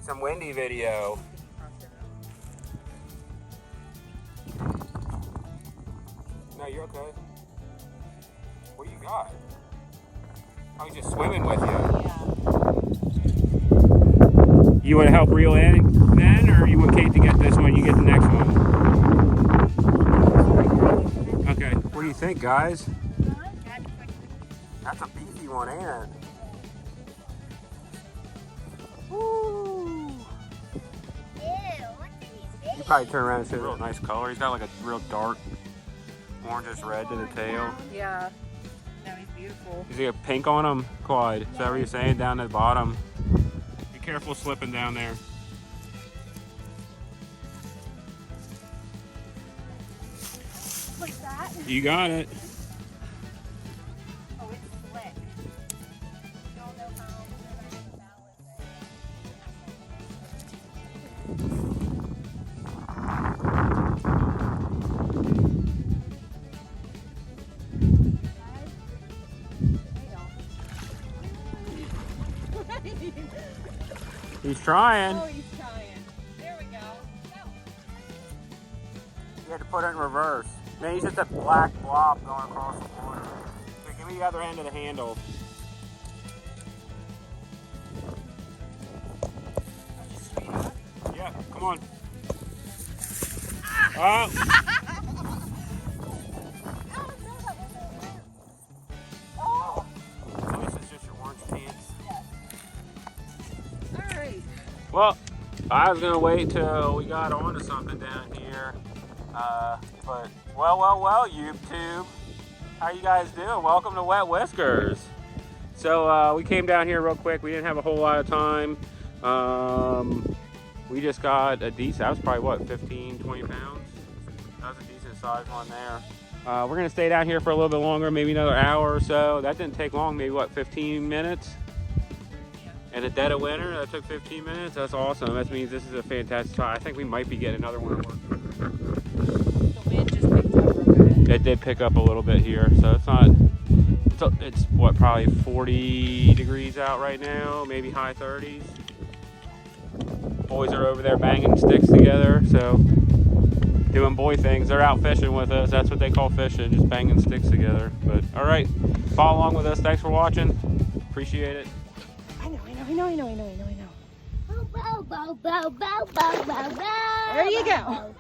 some windy video. No, you're okay. What do you got? I was just swimming with you. Yeah. You want to help reel in then, or you want Kate to get this one? You get the next one. Okay. What do you think, guys? That's a beefy one, ain't it? Woo! You probably turn around and say, real nice color. He's got like a real dark orangish red to the tail. Yeah. No, he's beautiful. Is he a pink on him, Clyde? Is that what you're saying down at the bottom? Be careful slipping down there. What's that? You got it. Oh, it's slick. Don't know how we're gonna balance He's trying. Oh, he's trying. There we go. You had to put it in reverse. Man, he's just a black blob going across the water. Here, give me the other end of the handle. Yeah, come on. Oh. Oh! So this is just your orange pants. All right. Well, I was gonna wait till we got onto something down here, but well, YouTube, how you guys doing? Welcome to Wet Whiskers. So we came down here real quick. We didn't have a whole lot of time. We just got a decent. That was probably what, 15, 20 pounds. That was a decent sized one there. We're gonna stay down here for a little bit longer, maybe another hour or so. That didn't take long. Maybe what, 15 minutes? In the dead of winter, that took 15 minutes. That's awesome. That means this is a fantastic spot. I think we might be getting another one. The wind just picked up real good. It did pick up a little bit here, so it's not. It's what, probably 40 degrees out right now, maybe high 30s. Boys are over there banging sticks together, so doing boy things. They're out fishing with us. That's what they call fishing, just banging sticks together. But all right, follow along with us. Thanks for watching. Appreciate it. I know. Bow, bow, bow, bow, bow, bow, bow, bow. There you go.